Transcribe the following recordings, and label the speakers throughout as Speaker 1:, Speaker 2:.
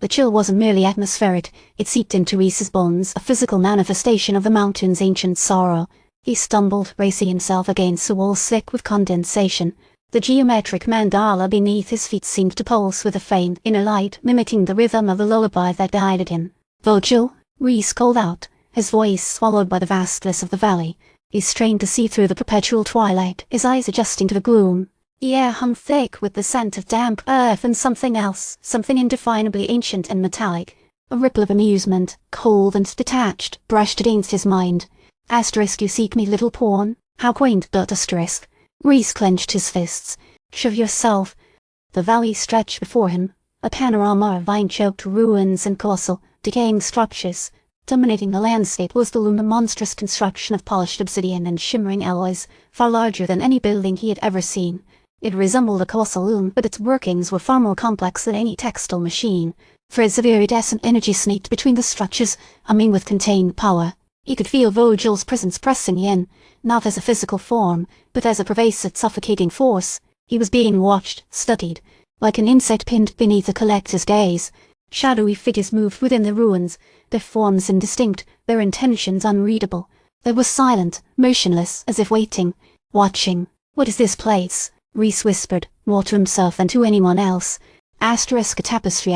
Speaker 1: The chill wasn't merely atmospheric, it seeped into Rhys's bones, a physical manifestation of the mountain's ancient sorrow. He stumbled, bracing himself against the wall thick with condensation. The geometric mandala beneath his feet seemed to pulse with a faint inner light, mimicking the rhythm of the lullaby that guided him. "Vogel," Rhys called out, his voice swallowed by the vastness of the valley. He strained to see through the perpetual twilight, his eyes adjusting to the gloom. The air hung thick with the scent of damp earth and something else, something indefinably ancient and metallic. A ripple of amusement, cold and detached, brushed against his mind. "You seek me, little pawn? How quaint, but asterisk." Rhys clenched his fists. "Show yourself." The valley stretched before him, a panorama of vine-choked ruins and colossal, decaying structures. Dominating the landscape was the Loom, a monstrous construction of polished obsidian and shimmering alloys, far larger than any building he had ever seen. It resembled a colossal loom, but its workings were far more complex than any textile machine. Threads of iridescent energy snaked between the structures, humming with contained power. He could feel Vogel's presence pressing in, not as a physical form, but as a pervasive, suffocating force. He was being watched, studied, like an insect pinned beneath a collector's gaze. Shadowy figures moved within the ruins, their forms indistinct, their intentions unreadable. They were silent, motionless, as if waiting, watching. "What is this place?" Rhys whispered, more to himself than to anyone else. A tapestry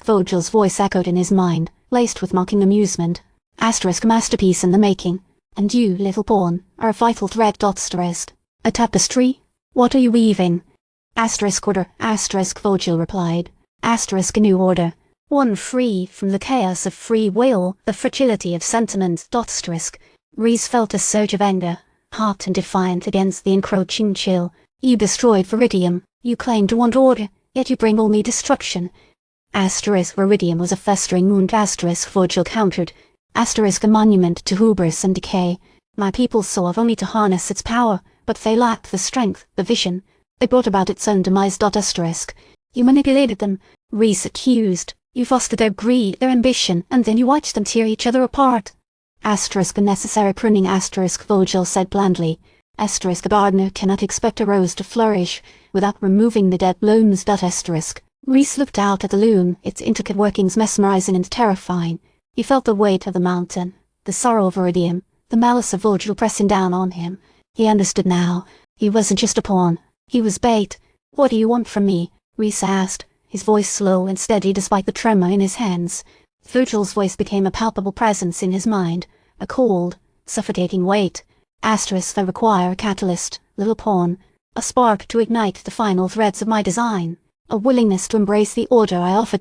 Speaker 1: Vogel's voice echoed in his mind, laced with mocking amusement. Masterpiece in the making. And you, little pawn, are a vital thread. A tapestry? What are you weaving? Order. Vogel replied. A new order. One free from the chaos of free will, the fragility of sentiment. Rhys felt a surge of anger, hot and defiant against the encroaching chill. "You destroyed Veridium. You claim to want order, yet you bring only destruction." Veridium was a festering wound. Vogel countered. A monument to hubris and decay. My people sought only to harness its power, but they lacked the strength, the vision. They brought about its own demise. You manipulated them, Rhys accused. You fostered their greed, their ambition, and then you watched them tear each other apart. Necessary pruning. Vogel said blandly. A gardener cannot expect a rose to flourish without removing the dead blooms. Rhys looked out at the loom, its intricate workings mesmerizing and terrifying. He felt the weight of the mountain, the sorrow of Veridium, the malice of Vogel pressing down on him. He understood now. He wasn't just a pawn. He was bait. "What do you want from me?" Rhys asked, his voice slow and steady despite the tremor in his hands. Vogel's voice became a palpable presence in his mind, a cold, suffocating weight. "I require a catalyst, little pawn, a spark to ignite the final threads of my design, a willingness to embrace the order I offer."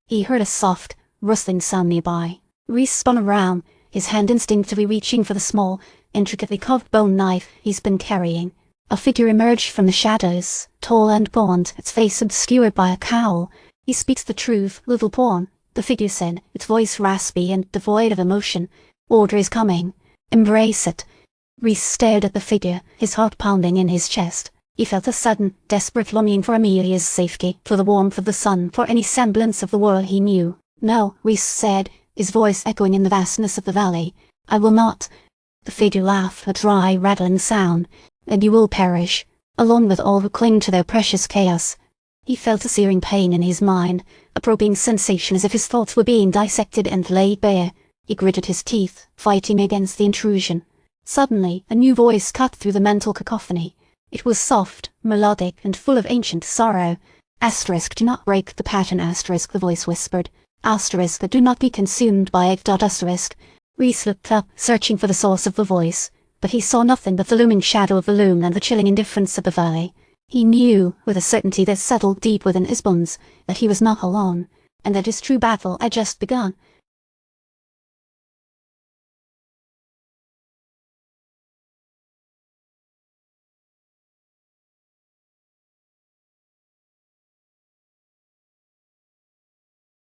Speaker 1: He heard a soft, rustling sound nearby. Rhys spun around, his hand instinctively reaching for the small, intricately carved bone knife he's been carrying. A figure emerged from the shadows, tall and gaunt, its face obscured by a cowl. "He speaks the truth, little pawn," the figure said, its voice raspy and devoid of emotion. "Order is coming. Embrace it." Rhys stared at the figure, his heart pounding in his chest. He felt a sudden, desperate longing for Amelia's safety, for the warmth of the sun, for any semblance of the world he knew. "No," Rhys said, his voice echoing in the vastness of the valley. "I will not." The figure laughed, a dry, rattling sound. "And you will perish, along with all who cling to their precious chaos." He felt a searing pain in his mind, a probing sensation as if his thoughts were being dissected and laid bare. He gritted his teeth, fighting against the intrusion. Suddenly, a new voice cut through the mental cacophony. It was soft, melodic, and full of ancient sorrow. "Do not break the pattern." The voice whispered. "Do not be consumed by it." Rhys looked up, searching for the source of the voice, but he saw nothing but the looming shadow of the loom and the chilling indifference of the valley. He knew, with a certainty that settled deep within his bones, that he was not alone, and that his true battle had just begun.